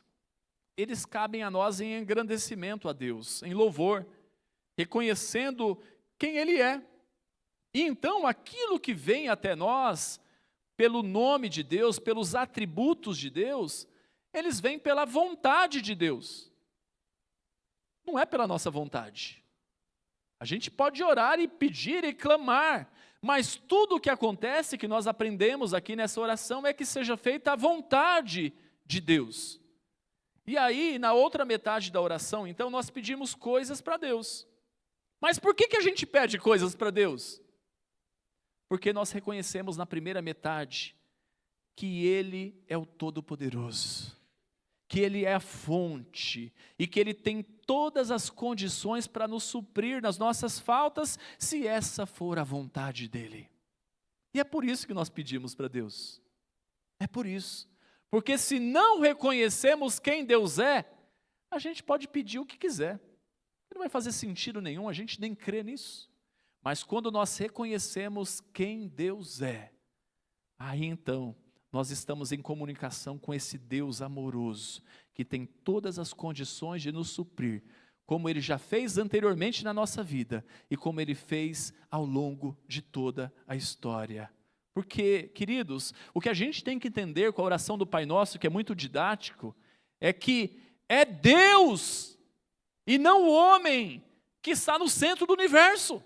eles cabem a nós em engrandecimento a Deus, em louvor, reconhecendo quem Ele é. E então, aquilo que vem até nós, pelo nome de Deus, pelos atributos de Deus, eles vêm pela vontade de Deus. Não é pela nossa vontade. A gente pode orar e pedir e clamar, mas tudo o que acontece, que nós aprendemos aqui nessa oração, é que seja feita a vontade de Deus. E aí, na outra metade da oração, então, nós pedimos coisas para Deus. Mas por que a gente pede coisas para Deus? Porque nós reconhecemos na primeira metade que Ele é o Todo-Poderoso, que Ele é a fonte e que Ele tem todas as condições para nos suprir nas nossas faltas, se essa for a vontade dEle. E é por isso que nós pedimos para Deus. É por isso. Porque se não reconhecemos quem Deus é, a gente pode pedir o que quiser. Não vai fazer sentido nenhum, a gente nem crê nisso. Mas quando nós reconhecemos quem Deus é, aí então nós estamos em comunicação com esse Deus amoroso, que tem todas as condições de nos suprir, como Ele já fez anteriormente na nossa vida, e como Ele fez ao longo de toda a história. Porque, queridos, o que a gente tem que entender com a oração do Pai Nosso, que é muito didático, é que é Deus, e não o homem, que está no centro do universo.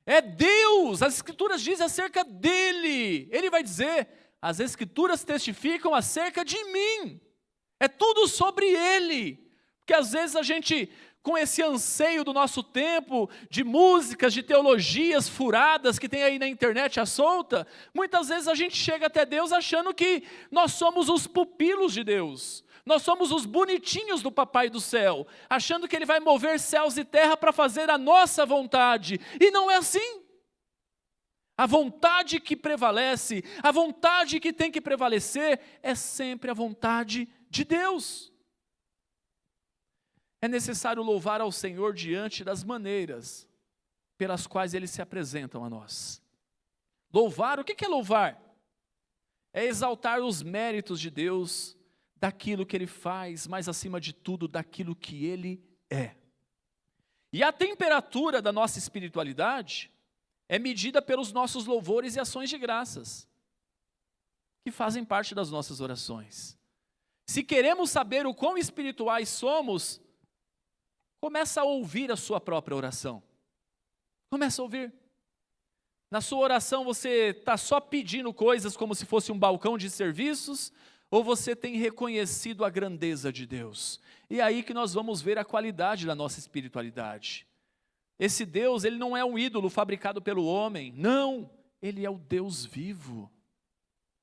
É Deus, as Escrituras dizem acerca dEle. Ele vai dizer, as Escrituras testificam acerca de mim. É tudo sobre Ele. Porque às vezes a gente, com esse anseio do nosso tempo, de músicas, de teologias furadas que tem aí na internet à solta, muitas vezes a gente chega até Deus achando que nós somos os pupilos de Deus. Nós somos os bonitinhos do Papai do Céu, achando que Ele vai mover céus e terra para fazer a nossa vontade. E não é assim. A vontade que prevalece, a vontade que tem que prevalecer, é sempre a vontade de Deus. É necessário louvar ao Senhor diante das maneiras pelas quais Ele se apresentam a nós. Louvar, o que é louvar? É exaltar os méritos de Deus, daquilo que Ele faz, mas acima de tudo, daquilo que Ele é. E a temperatura da nossa espiritualidade é medida pelos nossos louvores e ações de graças, que fazem parte das nossas orações. Se queremos saber o quão espirituais somos, começa a ouvir a sua própria oração. Começa a ouvir. Na sua oração você está só pedindo coisas como se fosse um balcão de serviços, ou você tem reconhecido a grandeza de Deus? E é aí que nós vamos ver a qualidade da nossa espiritualidade. Esse Deus, Ele não é um ídolo fabricado pelo homem, não, Ele é o Deus vivo.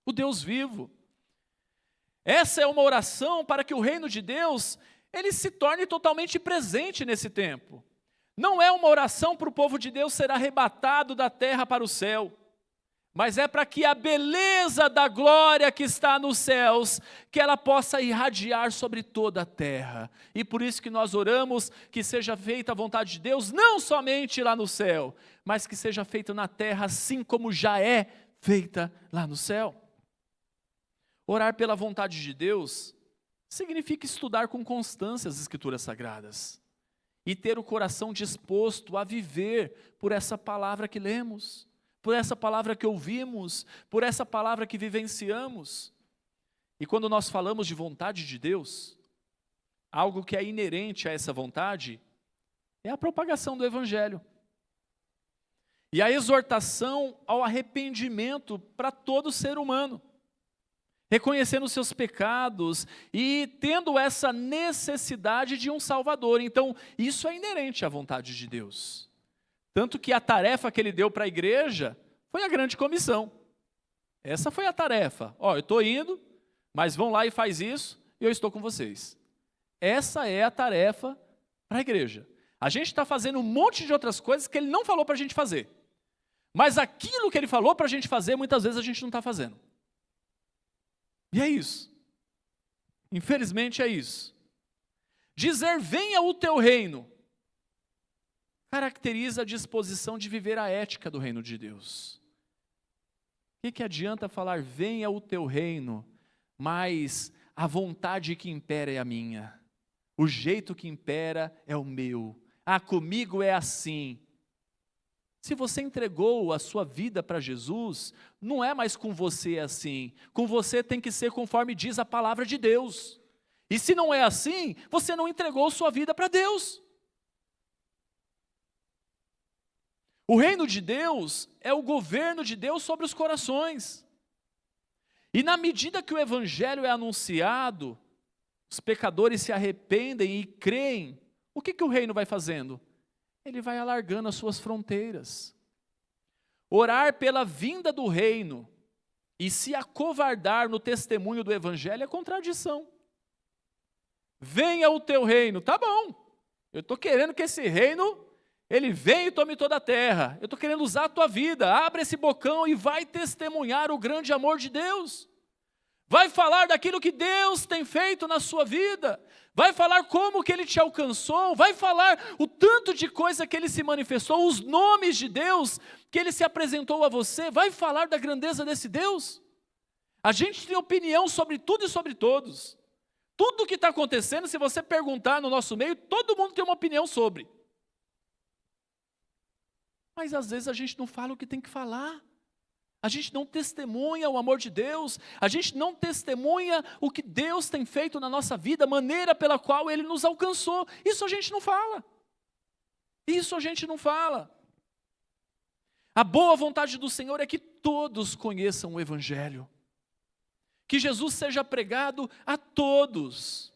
O Deus vivo. Essa é uma oração para que o reino de Deus, Ele se torne totalmente presente nesse tempo. Não é uma oração para o povo de Deus ser arrebatado da terra para o céu, mas é para que a beleza da glória que está nos céus, que ela possa irradiar sobre toda a terra. E por isso que nós oramos que seja feita a vontade de Deus, não somente lá no céu, mas que seja feita na terra, assim como já é feita lá no céu. Orar pela vontade de Deus significa estudar com constância as Escrituras Sagradas e ter o coração disposto a viver por essa palavra que lemos, por essa palavra que ouvimos, por essa palavra que vivenciamos. E quando nós falamos de vontade de Deus, algo que é inerente a essa vontade é a propagação do Evangelho. E a exortação ao arrependimento para todo ser humano, reconhecendo os seus pecados e tendo essa necessidade de um Salvador. Então, isso é inerente à vontade de Deus. Tanto que a tarefa que ele deu para a igreja foi a grande comissão. Essa foi a tarefa. Eu estou indo, mas vão lá e faz isso, e eu estou com vocês. Essa é a tarefa para a igreja. A gente está fazendo um monte de outras coisas que ele não falou para a gente fazer. Mas aquilo que ele falou para a gente fazer, muitas vezes a gente não está fazendo. E é isso. Infelizmente é isso. Dizer venha o teu reino caracteriza a disposição de viver a ética do reino de Deus. O que adianta falar venha o teu reino, mas a vontade que impera é a minha, o jeito que impera é o meu, comigo é assim. Se você entregou a sua vida para Jesus, não é mais com você assim, com você tem que ser conforme diz a palavra de Deus. E se não é assim, você não entregou sua vida para Deus. O reino de Deus é o governo de Deus sobre os corações. E na medida que o evangelho é anunciado, os pecadores se arrependem e creem, o que o reino vai fazendo? Ele vai alargando as suas fronteiras. Orar pela vinda do reino e se acovardar no testemunho do evangelho é contradição. Venha o teu reino, tá bom, eu estou querendo que esse reino ele venha e tome toda a terra. Eu estou querendo usar a tua vida. Abre esse bocão e vai testemunhar o grande amor de Deus. Vai falar daquilo que Deus tem feito na sua vida. Vai falar como que Ele te alcançou. Vai falar o tanto de coisa que Ele se manifestou. Os nomes de Deus que Ele se apresentou a você. Vai falar da grandeza desse Deus. A gente tem opinião sobre tudo e sobre todos. Tudo que está acontecendo, se você perguntar no nosso meio, todo mundo tem uma opinião sobre. Mas às vezes a gente não fala o que tem que falar. A gente não testemunha o amor de Deus. A gente não testemunha o que Deus tem feito na nossa vida, a maneira pela qual Ele nos alcançou. Isso a gente não fala. Isso a gente não fala. A boa vontade do Senhor é que todos conheçam o Evangelho. Que Jesus seja pregado a todos.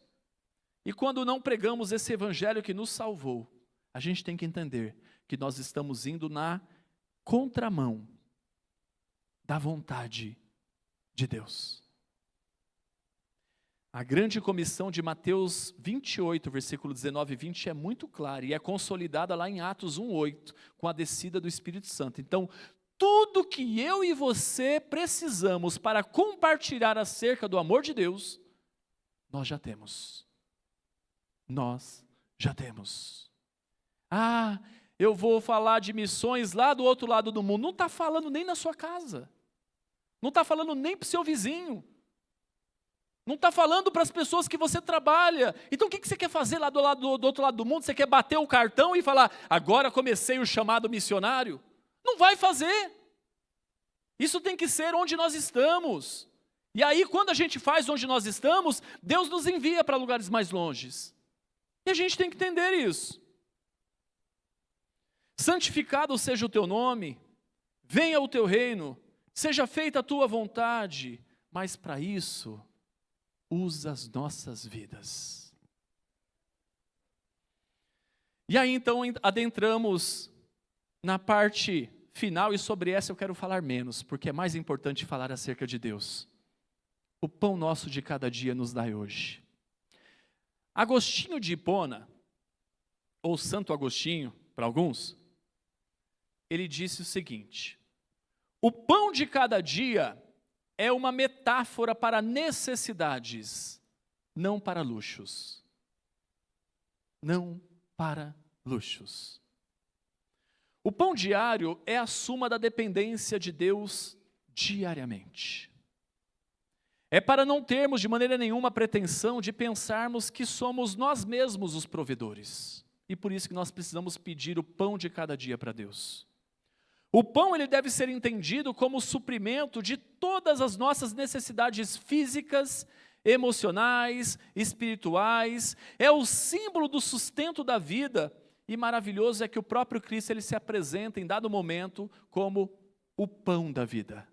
E quando não pregamos esse Evangelho que nos salvou, a gente tem que entender que nós estamos indo na contramão da vontade de Deus. A grande comissão de Mateus 28, versículo 19 e 20 é muito clara e é consolidada lá em Atos 1:8, com a descida do Espírito Santo. Então, tudo que eu e você precisamos para compartilhar acerca do amor de Deus, nós já temos. Nós já temos. Eu vou falar de missões lá do outro lado do mundo. Não está falando nem na sua casa. Não está falando nem para o seu vizinho. Não está falando para as pessoas que você trabalha. Então o que você quer fazer lá do outro lado do mundo? Você quer bater o cartão e falar, agora comecei o chamado missionário? Não vai fazer. Isso tem que ser onde nós estamos. E aí quando a gente faz onde nós estamos, Deus nos envia para lugares mais longes. E a gente tem que entender isso. Santificado seja o teu nome, venha o teu reino, seja feita a tua vontade, mas para isso, usa as nossas vidas. E aí então adentramos na parte final, e sobre essa eu quero falar menos, porque é mais importante falar acerca de Deus. O pão nosso de cada dia nos dai hoje. Agostinho de Hipona, ou Santo Agostinho, para alguns, ele disse o seguinte: O pão de cada dia é uma metáfora para necessidades, não para luxos. Não para luxos. O pão diário é a suma da dependência de Deus diariamente. É para não termos de maneira nenhuma a pretensão de pensarmos que somos nós mesmos os provedores. E por isso que nós precisamos pedir o pão de cada dia para Deus. O pão ele deve ser entendido como o suprimento de todas as nossas necessidades físicas, emocionais, espirituais. É o símbolo do sustento da vida. E maravilhoso é que o próprio Cristo ele se apresenta em dado momento como o pão da vida.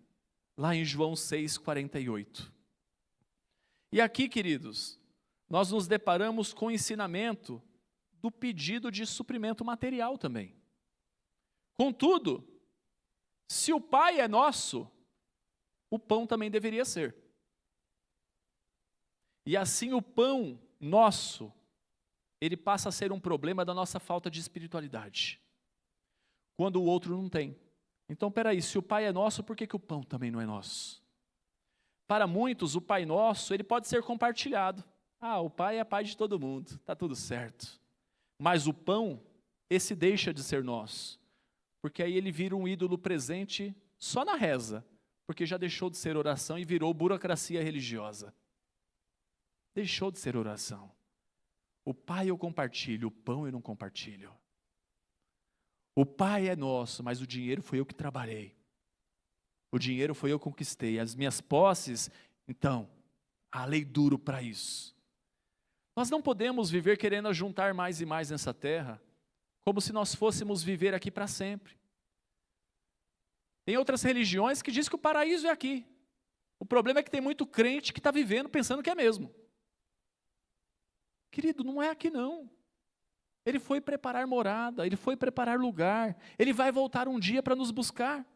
Lá em João 6,48. E aqui, queridos, nós nos deparamos com o ensinamento do pedido de suprimento material também. Contudo, se o Pai é nosso, o pão também deveria ser. E assim o pão nosso, ele passa a ser um problema da nossa falta de espiritualidade. Quando o outro não tem. Então, peraí, se o Pai é nosso, por que o pão também não é nosso? Para muitos, o Pai Nosso, ele pode ser compartilhado. O Pai é Pai de todo mundo, está tudo certo. Mas o pão, esse deixa de ser nosso. Porque aí ele vira um ídolo presente só na reza. Porque já deixou de ser oração e virou burocracia religiosa. Deixou de ser oração. O Pai eu compartilho, o pão eu não compartilho. O Pai é nosso, mas o dinheiro foi eu que trabalhei. O dinheiro foi eu que conquistei. As minhas posses, então, a lei duro para isso. Nós não podemos viver querendo juntar mais e mais nessa terra, como se nós fôssemos viver aqui para sempre. Tem outras religiões que dizem que o paraíso é aqui. O problema é que tem muito crente que está vivendo pensando que é mesmo. Querido, não é aqui não. Ele foi preparar morada, ele foi preparar lugar, ele vai voltar um dia para nos buscar.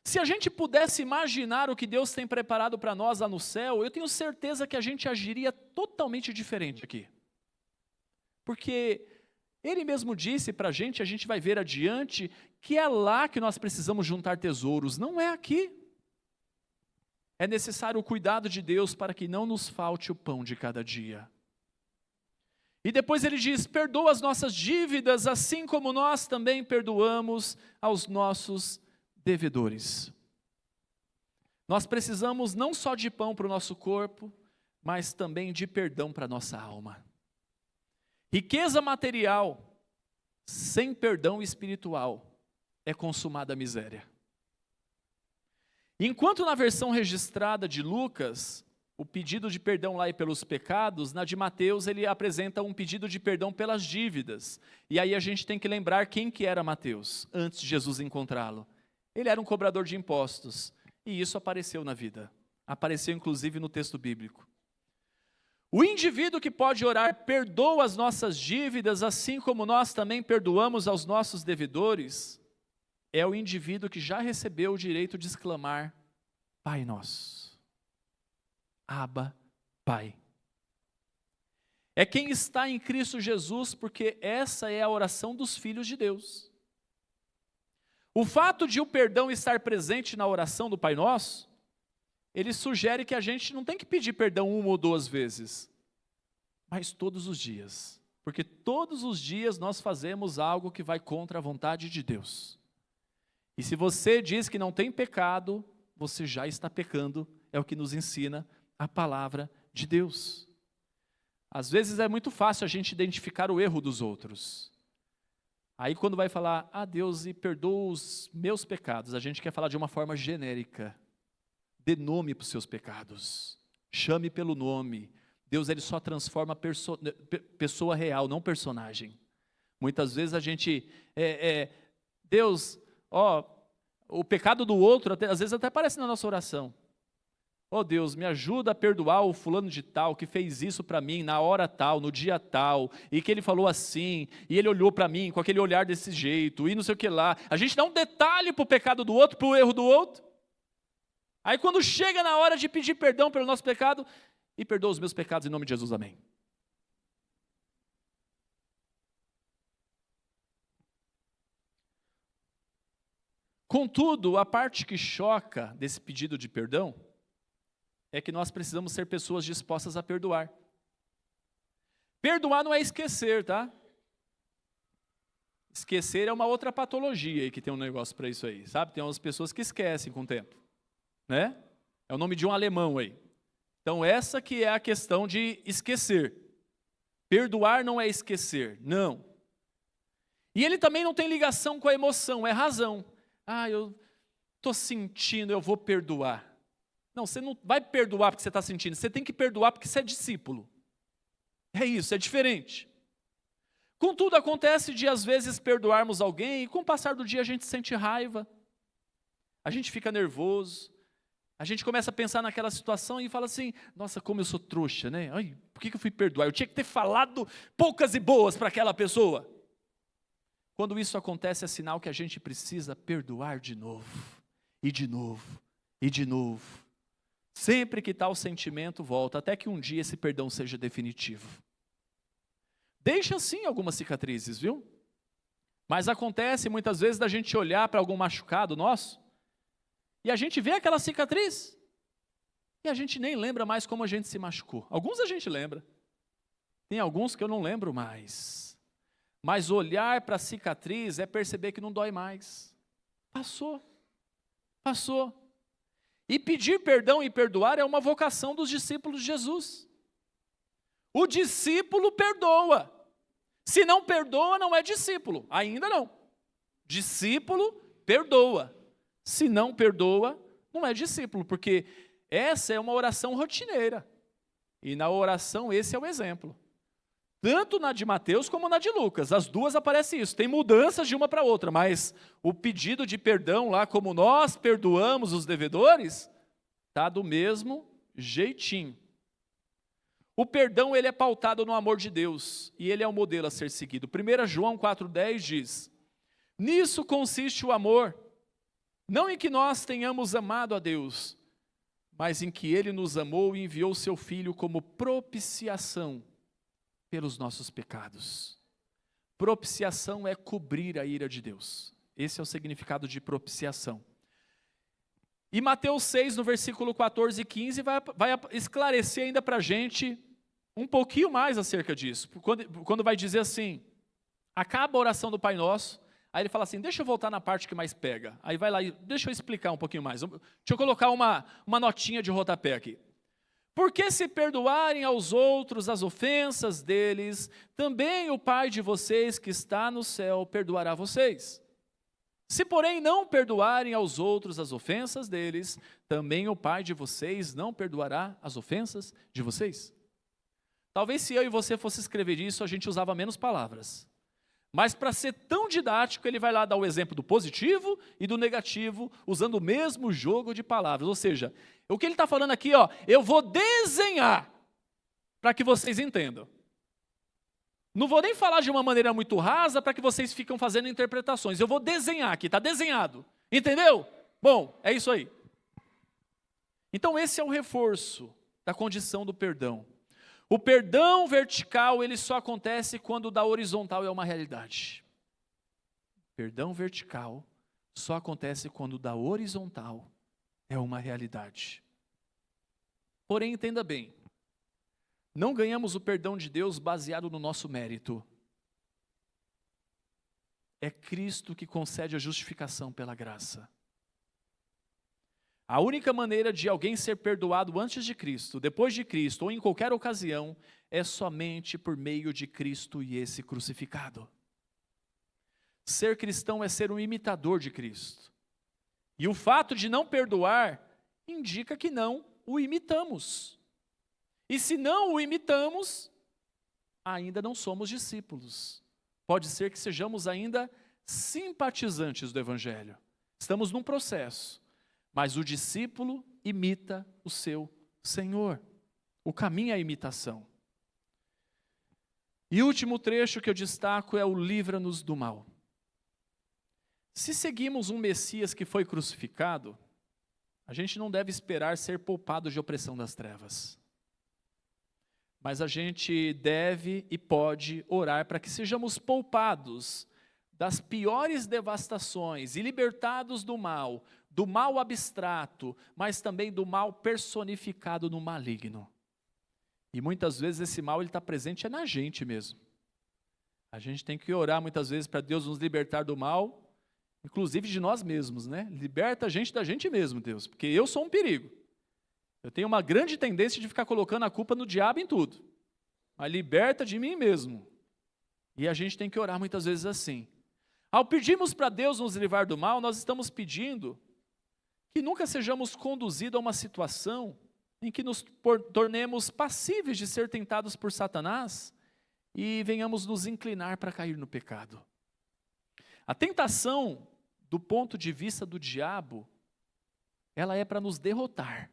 Se a gente pudesse imaginar o que Deus tem preparado para nós lá no céu, eu tenho certeza que a gente agiria totalmente diferente aqui. Porque Ele mesmo disse para a gente vai ver adiante, que é lá que nós precisamos juntar tesouros, não é aqui. É necessário o cuidado de Deus para que não nos falte o pão de cada dia. E depois ele diz, perdoa as nossas dívidas, assim como nós também perdoamos aos nossos devedores. Nós precisamos não só de pão para o nosso corpo, mas também de perdão para a nossa alma. Riqueza material, sem perdão espiritual, é consumada a miséria. Enquanto na versão registrada de Lucas, o pedido de perdão lá é pelos pecados, na de Mateus ele apresenta um pedido de perdão pelas dívidas. E aí a gente tem que lembrar quem que era Mateus, antes de Jesus encontrá-lo. Ele era um cobrador de impostos, e isso apareceu na vida. Apareceu inclusive no texto bíblico. O indivíduo que pode orar, perdoa as nossas dívidas, assim como nós também perdoamos aos nossos devedores, é o indivíduo que já recebeu o direito de exclamar, Pai Nosso, Abba, Pai. É quem está em Cristo Jesus, porque essa é a oração dos filhos de Deus. O fato de o perdão estar presente na oração do Pai Nosso, ele sugere que a gente não tem que pedir perdão uma ou duas vezes, mas todos os dias. Porque todos os dias nós fazemos algo que vai contra a vontade de Deus. E se você diz que não tem pecado, você já está pecando, é o que nos ensina a palavra de Deus. Às vezes é muito fácil a gente identificar o erro dos outros. Aí quando vai falar, Deus, e perdoa os meus pecados, a gente quer falar de uma forma genérica. Dê nome para os seus pecados. Chame pelo nome. Deus ele só transforma pessoa real, não personagem. Muitas vezes a gente, Deus, o pecado do outro, às vezes até aparece na nossa oração. Deus, me ajuda a perdoar o fulano de tal, que fez isso para mim na hora tal, no dia tal, e que ele falou assim, e ele olhou para mim com aquele olhar desse jeito, e não sei o que lá. A gente dá um detalhe para o pecado do outro, para o erro do outro. Aí quando chega na hora de pedir perdão pelo nosso pecado, e perdoa os meus pecados em nome de Jesus, amém. Contudo, a parte que choca desse pedido de perdão é que nós precisamos ser pessoas dispostas a perdoar. Perdoar não é esquecer, tá? Esquecer é uma outra patologia aí que tem um negócio para isso aí, sabe? Tem umas pessoas que esquecem com o tempo, né? É o nome de um alemão aí. Então essa que é a questão de esquecer. Perdoar não é esquecer, não. E ele também não tem ligação com a emoção, é razão. Eu estou sentindo, eu vou perdoar. Não, você não vai perdoar porque você está sentindo, você tem que perdoar porque você é discípulo. É isso, é diferente. Contudo, acontece de às vezes perdoarmos alguém e com o passar do dia a gente sente raiva, a gente fica nervoso, a gente começa a pensar naquela situação e fala assim, nossa, como eu sou trouxa, né? Ai, por que eu fui perdoar? Eu tinha que ter falado poucas e boas para aquela pessoa. Quando isso acontece, é sinal que a gente precisa perdoar de novo, e de novo, e de novo. Sempre que tal sentimento volta, até que um dia esse perdão seja definitivo. Deixa sim algumas cicatrizes, viu? Mas acontece muitas vezes da gente olhar para algum machucado nosso, e a gente vê aquela cicatriz, e a gente nem lembra mais como a gente se machucou. Alguns a gente lembra, tem alguns que eu não lembro mais. Mas olhar para a cicatriz é perceber que não dói mais. Passou. E pedir perdão e perdoar é uma vocação dos discípulos de Jesus. O discípulo perdoa. Se não perdoa, não é discípulo. Ainda não. Discípulo perdoa. Se não perdoa, não é discípulo, porque essa é uma oração rotineira. E na oração esse é o exemplo. Tanto na de Mateus como na de Lucas, as duas aparecem isso, tem mudanças de uma para outra, mas o pedido de perdão lá, como nós perdoamos os devedores, está do mesmo jeitinho. O perdão ele é pautado no amor de Deus, e ele é o modelo a ser seguido. 1 João 4,10 diz, nisso consiste o amor, não em que nós tenhamos amado a Deus, mas em que Ele nos amou e enviou seu Filho como propiciação pelos nossos pecados. Propiciação é cobrir a ira de Deus. Esse é o significado de propiciação. E Mateus 6, no versículo 14 e 15, vai esclarecer ainda para a gente um pouquinho mais acerca disso. Quando vai dizer assim, acaba a oração do Pai Nosso, aí ele fala assim, deixa eu voltar na parte que mais pega. Aí vai lá e deixa eu explicar um pouquinho mais. Deixa eu colocar uma notinha de rodapé aqui. Porque se perdoarem aos outros as ofensas deles, também o Pai de vocês que está no céu perdoará vocês. Se, porém, não perdoarem aos outros as ofensas deles, também o Pai de vocês não perdoará as ofensas de vocês. Talvez se eu e você fosse escrever isso, a gente usava menos palavras. Mas para ser tão didático, ele vai lá dar o exemplo do positivo e do negativo, usando o mesmo jogo de palavras. Ou seja, o que ele está falando aqui, eu vou desenhar para que vocês entendam. Não vou nem falar de uma maneira muito rasa para que vocês ficam fazendo interpretações. Eu vou desenhar aqui, está desenhado. Entendeu? Bom, é isso aí. Então esse é o reforço da condição do perdão. O perdão vertical, ele só acontece quando o da horizontal é uma realidade. Perdão vertical só acontece quando o da horizontal é uma realidade. Porém, entenda bem, não ganhamos o perdão de Deus baseado no nosso mérito. É Cristo que concede a justificação pela graça. A única maneira de alguém ser perdoado antes de Cristo, depois de Cristo ou em qualquer ocasião, é somente por meio de Cristo e esse crucificado. Ser cristão é ser um imitador de Cristo. E o fato de não perdoar indica que não o imitamos. E se não o imitamos, ainda não somos discípulos. Pode ser que sejamos ainda simpatizantes do Evangelho. Estamos num processo. Mas o discípulo imita o seu Senhor. O caminho é a imitação. E o último trecho que eu destaco é o livra-nos do mal. Se seguimos um Messias que foi crucificado, a gente não deve esperar ser poupado de opressão das trevas. Mas a gente deve e pode orar para que sejamos poupados das piores devastações e libertados do mal abstrato, mas também do mal personificado no maligno. E muitas vezes esse mal está presente na gente mesmo. A gente tem que orar muitas vezes para Deus nos libertar do mal, inclusive de nós mesmos, né? Liberta a gente da gente mesmo, Deus, porque eu sou um perigo. Eu tenho uma grande tendência de ficar colocando a culpa no diabo em tudo. Mas liberta de mim mesmo. E a gente tem que orar muitas vezes assim. Ao pedirmos para Deus nos livrar do mal, nós estamos pedindo que nunca sejamos conduzidos a uma situação em que nos tornemos passíveis de ser tentados por Satanás e venhamos nos inclinar para cair no pecado. A tentação, do ponto de vista do diabo, ela é para nos derrotar.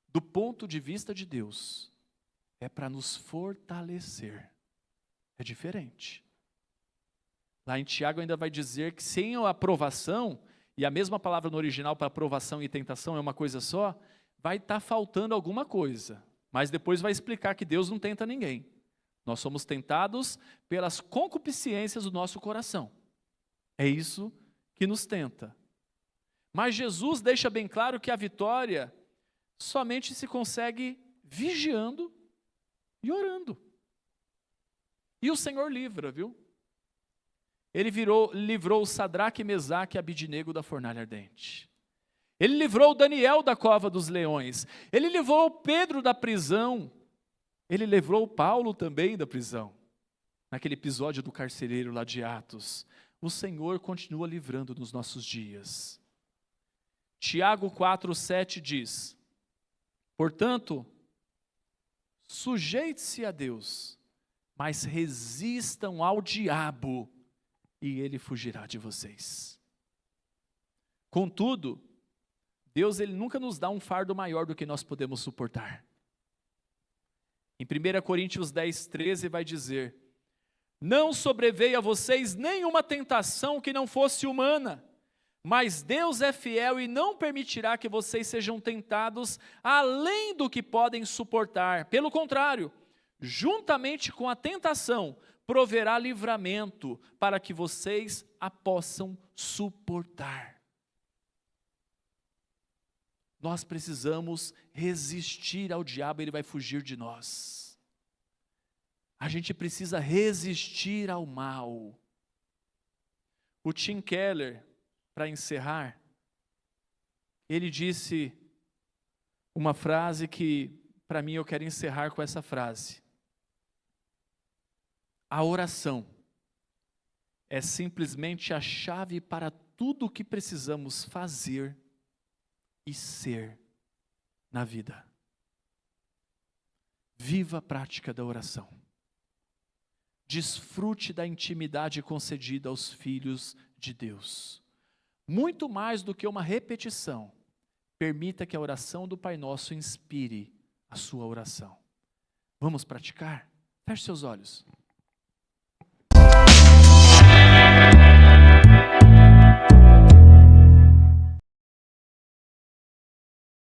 Do ponto de vista de Deus, é para nos fortalecer. É diferente. Lá em Tiago ainda vai dizer que sem a aprovação, e a mesma palavra no original para aprovação e tentação é uma coisa só, vai estar faltando alguma coisa. Mas depois vai explicar que Deus não tenta ninguém. Nós somos tentados pelas concupiscências do nosso coração. É isso que nos tenta. Mas Jesus deixa bem claro que a vitória somente se consegue vigiando e orando. E o Senhor livra, viu? Ele livrou Sadraque, Mesaque e Abidnego da fornalha ardente. Ele livrou Daniel da cova dos leões. Ele livrou Pedro da prisão. Ele livrou Paulo também da prisão. Naquele episódio do carcereiro lá de Atos. O Senhor continua livrando nos nossos dias. Tiago 4,7 diz: portanto, sujeite-se a Deus, mas resistam ao diabo, e ele fugirá de vocês. Contudo, Deus ele nunca nos dá um fardo maior do que nós podemos suportar. Em 1 Coríntios 10,13 vai dizer: não sobreveio a vocês nenhuma tentação que não fosse humana, mas Deus é fiel e não permitirá que vocês sejam tentados além do que podem suportar. Pelo contrário, juntamente com a tentação, proverá livramento para que vocês a possam suportar. Nós precisamos resistir ao diabo, ele vai fugir de nós. A gente precisa resistir ao mal. O Tim Keller, para encerrar, ele disse uma frase que, para mim, eu quero encerrar com essa frase. A oração é simplesmente a chave para tudo o que precisamos fazer e ser na vida. Viva a prática da oração. Desfrute da intimidade concedida aos filhos de Deus. Muito mais do que uma repetição, permita que a oração do Pai Nosso inspire a sua oração. Vamos praticar? Feche seus olhos.